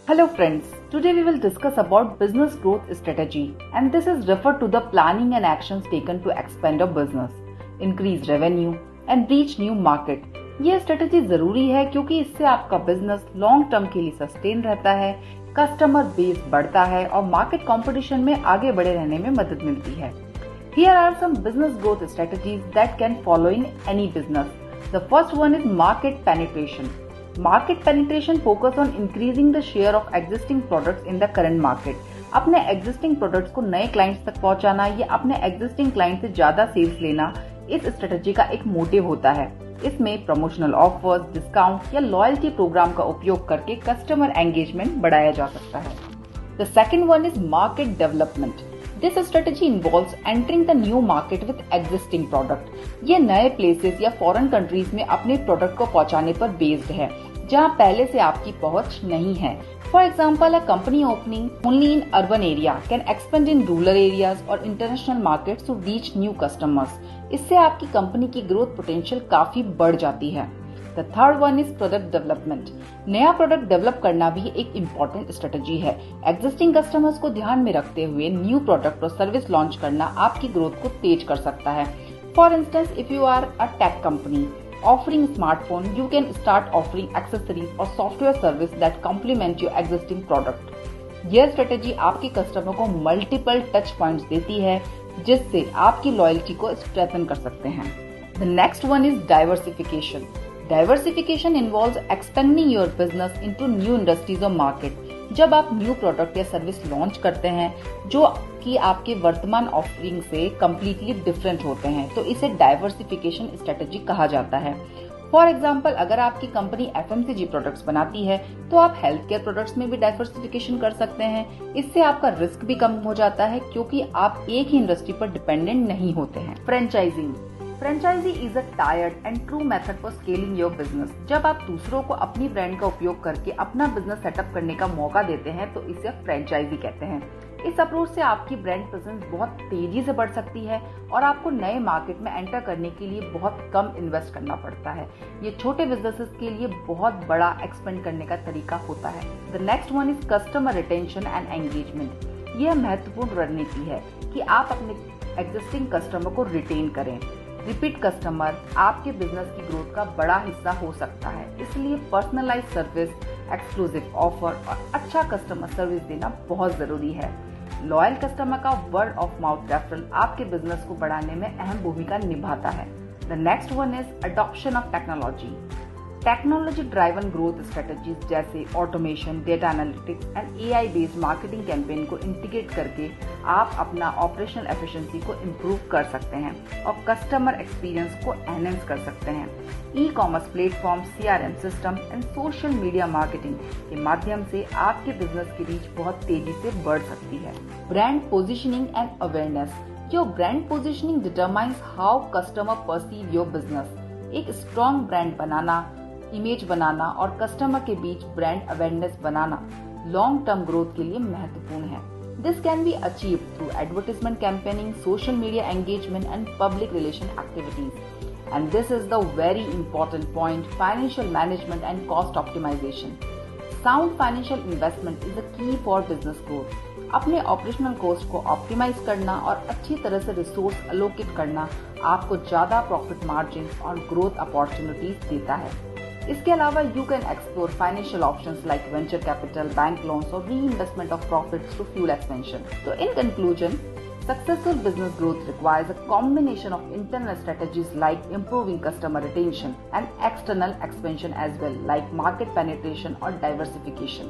Hello friends, today we will discuss about business growth strategy and this is referred to the planning and actions taken to expand a business, increase revenue and reach new market. ये strategy जरूरी है क्योंकि इससे आपका business long term के लिए sustain रहता है, कस्टमर बेस बढ़ता है और मार्केट कंपटीशन में आगे बढ़े रहने में मदद मिलती है. Here are some business growth strategies that can follow in any business. The first one is market penetration. Market penetration focus on increasing the share of existing products in the current market. अपने existing products को नए clients तक पहुंचाना या अपने existing clients से ज्यादा sales लेना इस स्ट्रेटेजी का एक मोटिव होता है. इसमें प्रमोशनल ऑफर्स, डिस्काउंट या लॉयल्टी प्रोग्राम का उपयोग करके कस्टमर एंगेजमेंट बढ़ाया जा सकता है. The second one is market development. This strategy involves entering the new market with existing product. ये नए प्लेसेस या फॉरेन कंट्रीज में अपने प्रोडक्ट को पहुंचाने पर बेस्ड है, जहां पहले से आपकी पहुंच नहीं है. For example, a company opening only in urban area can expand in rural areas or international markets to reach new customers. इससे आपकी कंपनी की ग्रोथ पोटेंशियल काफी बढ़ जाती है. The third one is product development. नया प्रोडक्ट डेवलप करना भी एक इम्पोर्टेंट स्ट्रेटेजी है. एग्जिस्टिंग कस्टमर्स को ध्यान में रखते हुए न्यू प्रोडक्ट और सर्विस लॉन्च करना आपकी ग्रोथ को तेज कर सकता है. For instance, if you are a tech company offering smartphone, you can start offering accessories or software service that complement your existing product. यह स्ट्रेटेजी आपके कस्टमर को मल्टीपल टच पॉइंट्स देती है, जिससे आपकी लॉयल्टी को स्ट्रेंथन कर सकते हैं. The next one is diversification. Diversification involves expanding your business into new industries or market. जब आप न्यू प्रोडक्ट या सर्विस लॉन्च करते हैं जो कि आपके वर्तमान ऑफरिंग से कम्प्लीटली डिफरेंट होते हैं, तो इसे डाइवर्सिफिकेशन स्ट्रेटेजी कहा जाता है. फॉर एग्जाम्पल, अगर आपकी कंपनी FMCG प्रोडक्ट्स बनाती है तो आप हेल्थ केयर प्रोडक्ट्स में भी डाइवर्सिफिकेशन कर सकते हैं. इससे आपका रिस्क भी कम हो जाता है क्योंकि आप एक ही इंडस्ट्री पर डिपेंडेंट नहीं होते हैं. Franchising. Franchisee is a tried and true method for scaling your business. जब आप दूसरों को अपनी ब्रांड का उपयोग करके अपना बिजनेस सेटअप करने का मौका देते हैं तो इसे फ्रेंचाइजी कहते हैं. इस अप्रोच से आपकी ब्रांड प्रेजेंस बहुत तेजी से बढ़ सकती है और आपको नए मार्केट में एंटर करने के लिए बहुत कम इन्वेस्ट करना पड़ता है. ये छोटे बिजनेसेस के लिए बहुत बड़ा एक्सपेंड करने का तरीका होता है. The next one is customer retention and engagement. यह महत्वपूर्ण रणनीति है कि आप अपने एग्जिस्टिंग कस्टमर को रिटेन करें. रिपीट कस्टमर आपके बिजनेस की ग्रोथ का बड़ा हिस्सा हो सकता है, इसलिए पर्सनलाइज सर्विस, एक्सक्लूसिव ऑफर और अच्छा कस्टमर सर्विस देना बहुत जरूरी है. लॉयल कस्टमर का वर्ड ऑफ माउथ रेफरल आपके बिजनेस को बढ़ाने में अहम भूमिका निभाता है. The next one is adoption of technology. Technology driven growth strategies जैसे automation, data analytics and AI based marketing campaign को इंटीग्रेट करके आप अपना ऑपरेशनल एफिशिएंसी को इम्प्रूव कर सकते हैं और कस्टमर एक्सपीरियंस को एनहेंस कर सकते हैं. Ecommerce platform, CRM system and social media marketing के माध्यम से आपके बिजनेस की रीच बहुत तेजी से बढ़ सकती है. Brand positioning and awareness. Your brand positioning determines how customer perceive your business. एक स्ट्रॉन्ग ब्रांड बनाना, इमेज बनाना और कस्टमर के बीच ब्रांड अवेयरनेस बनाना लॉन्ग टर्म ग्रोथ के लिए महत्वपूर्ण है. This can be achieve through advertisement campaigning, social media engagement and public relation activities. And this is the very important point, financial management and cost optimisation. Sound financial investment is a key for business growth. अपने operational cost को optimise करना और अच्छी तरह से resource allocate करना आपको ज्यादा प्रॉफिट मार्जिन और ग्रोथ अपॉर्चुनिटीज देता है. इसके अलावा you can explore financial options like venture capital, bank loans और reinvestment of profits to fuel expansion. तो in conclusion, successful business growth requires a combination of internal strategies like improving customer retention and external expansion as well, like market penetration और diversification.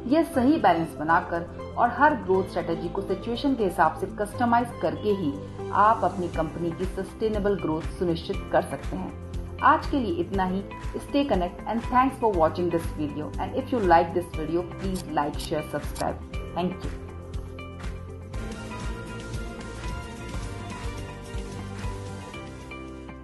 यह सही balance बनाकर और हर growth strategy को situation के हिसाब से कस्टमाइज करके ही आप अपनी कंपनी की सस्टेनेबल ग्रोथ सुनिश्चित कर सकते हैं. आज के लिए इतना ही. Stay connect and thanks for watching this video. And if you like this video, please like, share, subscribe. Thank you.